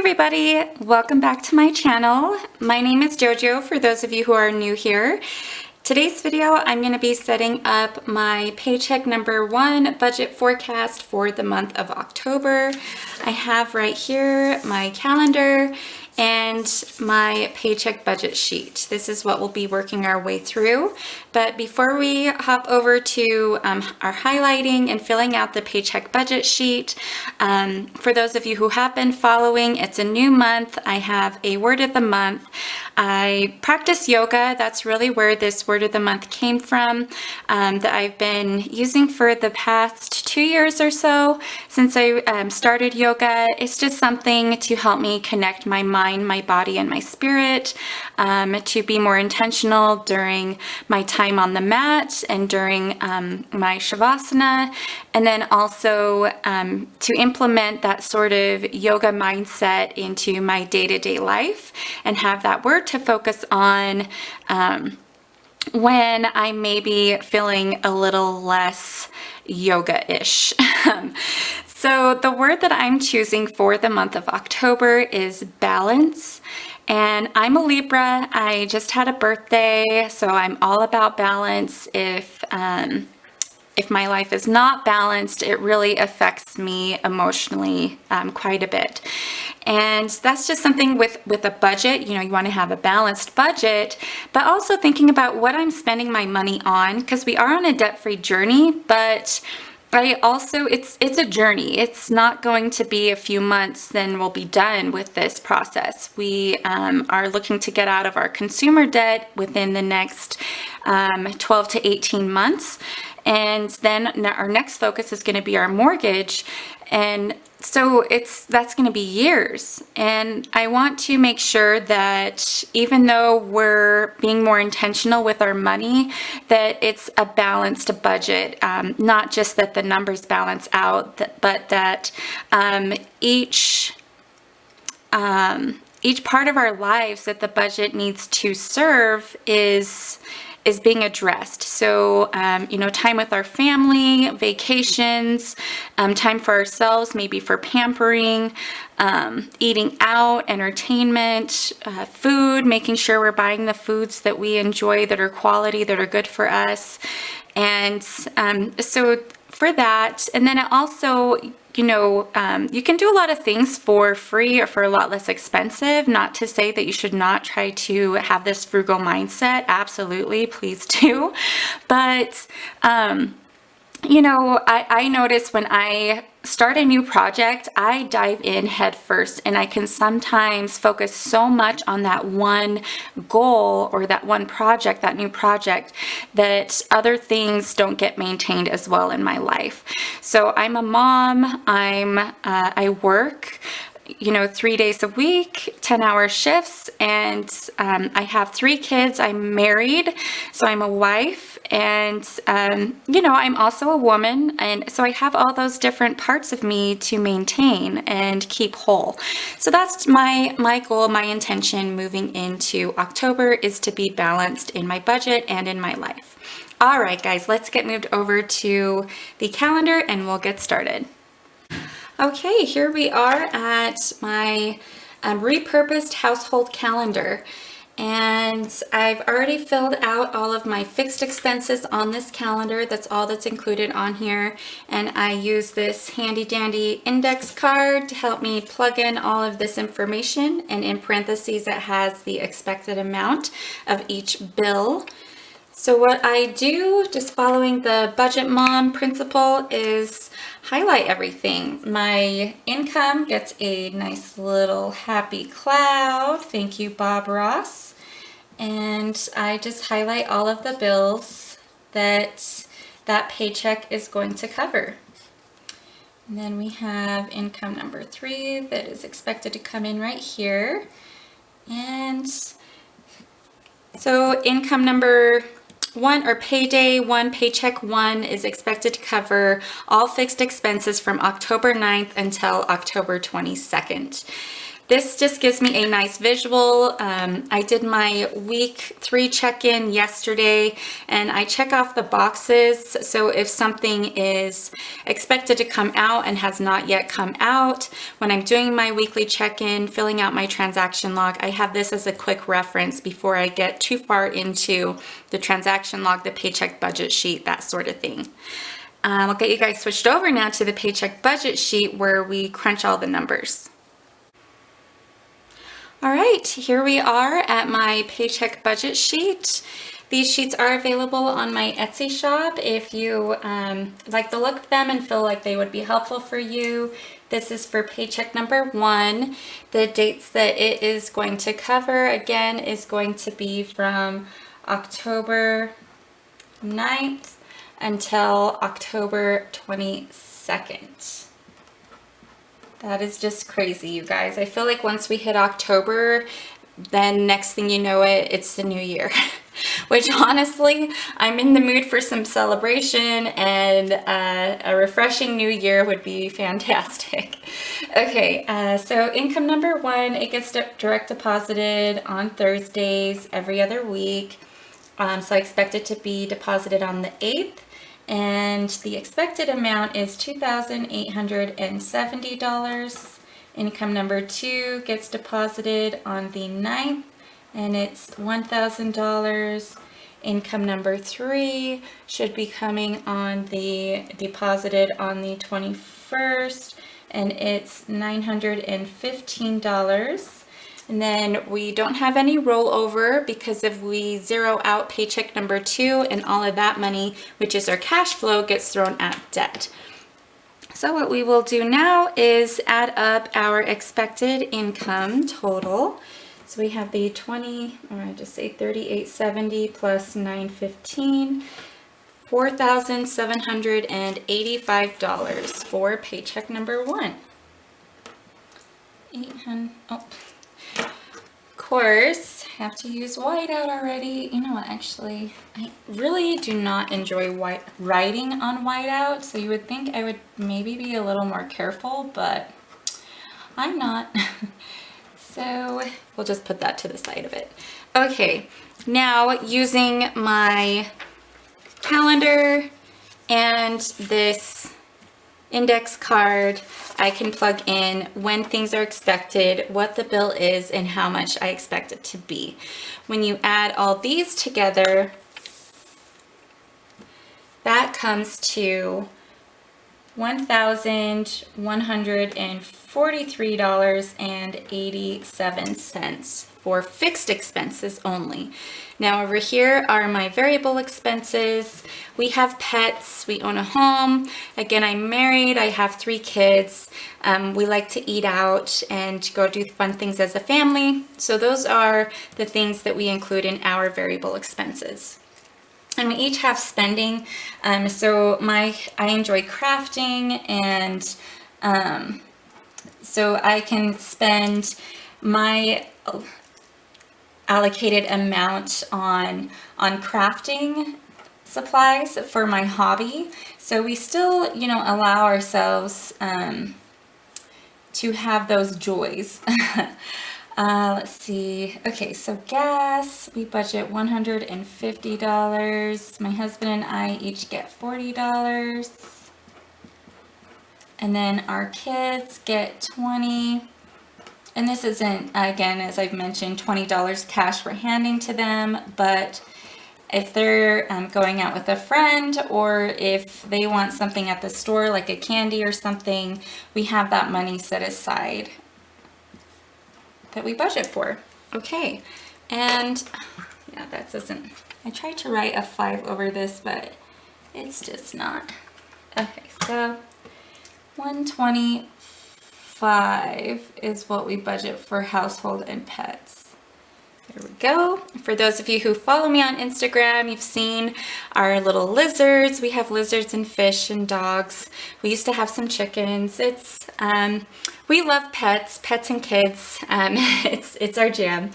everybody, welcome back to my channel. My name is JoJo for those of you who are new here. Today's video I'm going to be setting up my paycheck number 1 budget forecast for the month of October. I have right here my calendar and my paycheck budget sheet. This is what we'll be working our way through. But before we hop over to our highlighting and filling out the paycheck budget sheet, for those of you who have been following, it's a new month. I have a word of the month. I practice yoga. That's really where this word of the month came from, that I've been using for the past 2 years or so since I started yoga. It's just something to help me connect my mind, my body, and my spirit, to be more intentional during my time on the mat and during my shavasana, and then also to implement that sort of yoga mindset into my day-to-day life and have that word to focus on when I may be feeling a little less yoga-ish. So the word that I'm choosing for the month of October is balance. And I'm a Libra. I just had a birthday, so I'm all about balance. If my life is not balanced, it really affects me emotionally quite a bit. And that's just something with a budget. You know, you want to have a balanced budget, but also thinking about what I'm spending my money on, because we are on a debt-free journey, but it's a journey. It's not going to be a few months, then we'll be done with this process. We are looking to get out of our consumer debt within the next 12 to 18 months. And then our next focus is going to be our mortgage. And so that's going to be years. And I want to make sure that even though we're being more intentional with our money, that it's a balanced budget, not just that the numbers balance out, but that each part of our lives that the budget needs to serve is being addressed. So, time with our family, vacations, time for ourselves, maybe for pampering, eating out, entertainment, food, making sure we're buying the foods that we enjoy, that are quality, that are good for us. And so for that, and then it also, you can do a lot of things for free or for a lot less expensive. Not to say that you should not try to have this frugal mindset. Absolutely, please do. But, I notice when I start a new project, I dive in head first, and I can sometimes focus so much on that one goal or that one project, that new project, that other things don't get maintained as well in my life. So I'm a mom, I work 3 days a week, 10-hour shifts, and I have 3 kids. I'm married, so I'm a wife, and I'm also a woman, and so I have all those different parts of me to maintain and keep whole. So that's my goal, my intention moving into October, is to be balanced in my budget and in my life. All right, guys, let's get moved over to the calendar and we'll get started. Okay, here we are at my repurposed household calendar, and I've already filled out all of my fixed expenses on this calendar. That's all that's included on here, and I use this handy dandy index card to help me plug in all of this information, and in parentheses it has the expected amount of each bill. So what I do, just following the Budget Mom principle, is highlight everything. My income gets a nice little happy cloud. Thank you, Bob Ross. And I just highlight all of the bills that paycheck is going to cover. And then we have income number 3 that is expected to come in right here. And so income number 1, or payday 1, paycheck 1, is expected to cover all fixed expenses from October 9th until October 22nd. This just gives me a nice visual. I did my week 3 check-in yesterday, and I check off the boxes. So if something is expected to come out and has not yet come out, when I'm doing my weekly check-in, filling out my transaction log, I have this as a quick reference before I get too far into the transaction log, the paycheck budget sheet, that sort of thing. I'll get you guys switched over now to the paycheck budget sheet where we crunch all the numbers. All right, here we are at my paycheck budget sheet. These sheets are available on my Etsy shop if you like the look of them and feel like they would be helpful for you. This is for paycheck number 1. The dates that it is going to cover, again, is going to be from October 9th until October 22nd. That is just crazy, you guys. I feel like once we hit October, then next thing you know it's the new year. Which honestly, I'm in the mood for some celebration, and a refreshing new year would be fantastic. Okay, so income number 1, it gets direct deposited on Thursdays every other week. So I expect it to be deposited on the 8th. And the expected amount is $2,870. Income number 2 gets deposited on the 9th, and it's $1,000. Income number 3 should be coming on deposited on the 21st, and it's $915. And then we don't have any rollover because if we zero out paycheck number 2, and all of that money, which is our cash flow, gets thrown at debt. So what we will do now is add up our expected income total. So we have the 3870 plus 915, $4,785 for paycheck number 1. 800. Oh. Of course, have to use whiteout already. You know what, actually, I really do not enjoy writing on whiteout, so you would think I would maybe be a little more careful, but I'm not. So we'll just put that to the side of it. Okay, now using my calendar and this index card, I can plug in when things are expected, what the bill is, and how much I expect it to be. When you add all these together, that comes to $1,143.87 for fixed expenses only. Now over here are my variable expenses. We have pets, we own a home. Again, I'm married, I have 3 kids. We like to eat out and go do fun things as a family. So those are the things that we include in our variable expenses. And we each have spending. So I enjoy crafting, and so I can spend my allocated amount on crafting supplies for my hobby. So we still, allow ourselves to have those joys. Let's see. Okay, so gas, we budget $150. My husband and I each get $40. And then our kids get $20. And this isn't, again, as I've mentioned, $20 cash we're handing to them, but if they're going out with a friend, or if they want something at the store like a candy or something, we have that money set aside that we budget for. Okay, and yeah, that doesn't, I tried to write a 5 over this, but it's just not. Okay, so 125 is what we budget for household and pets. There we go. For those of you who follow me on Instagram, you've seen our little lizards. We have lizards and fish and dogs. We used to have some chickens. We love pets and kids. It's our jam.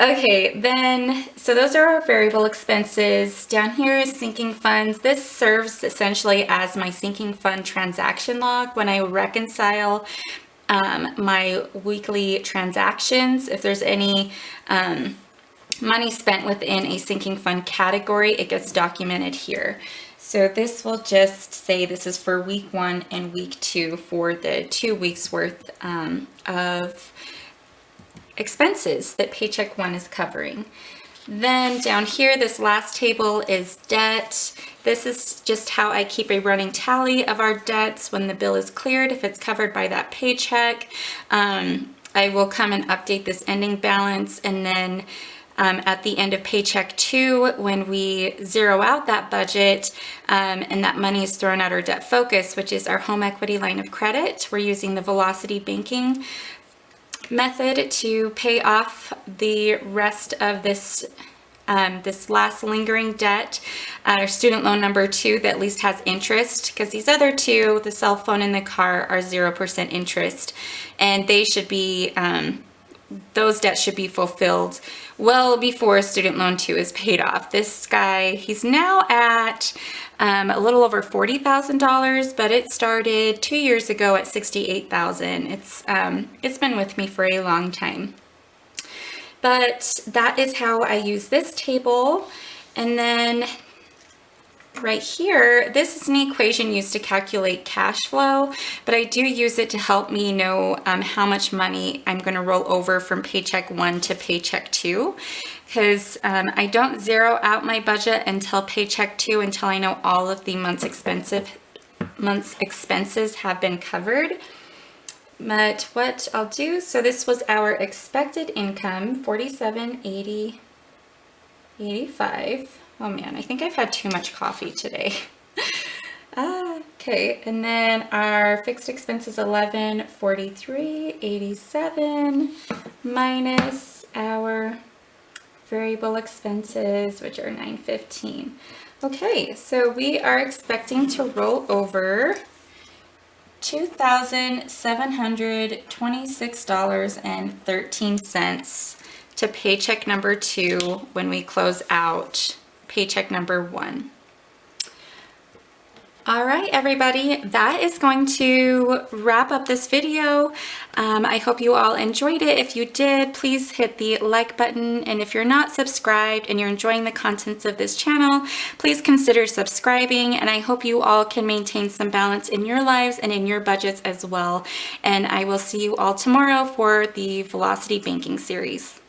Okay, then, so those are our variable expenses. Down here is sinking funds. This serves essentially as my sinking fund transaction log when I reconcile my weekly transactions. If there's any money spent within a sinking fund category, it gets documented here. So this will just say this is for week 1 and week 2 for the 2 weeks worth of expenses that Paycheck 1 is covering. Then down here, this last table is debt. This is just how I keep a running tally of our debts when the bill is cleared, if it's covered by that paycheck. I will come and update this ending balance, and then at the end of Paycheck 2, when we zero out that budget and that money is thrown at our debt focus, which is our home equity line of credit, we're using the velocity banking method to pay off the rest of this this last lingering debt, our student loan number 2 that at least has interest, because these other two, the cell phone and the car, are 0% interest, and they should be those debts should be fulfilled well before student loan 2 is paid off. This guy, he's now at a little over $40,000, but it started 2 years ago at $68,000. It's been with me for a long time. But that is how I use this table. And then right here, this is an equation used to calculate cash flow, but I do use it to help me know how much money I'm going to roll over from Paycheck 1 to Paycheck 2, because I don't zero out my budget until Paycheck 2 until I know all of the month's expenses have been covered. But what I'll do, so this was our expected income, $47.80.85. Oh man, I think I've had too much coffee today. Okay, and then our fixed expenses, $1143.87 minus our variable expenses, which are $915. Okay, so we are expecting to roll over $2,726.13 to paycheck number 2 when we close out paycheck number 1. All right, everybody, that is going to wrap up this video. I hope you all enjoyed it. If you did, please hit the like button. And if you're not subscribed and you're enjoying the contents of this channel, please consider subscribing. And I hope you all can maintain some balance in your lives and in your budgets as well. And I will see you all tomorrow for the Velocity Banking series.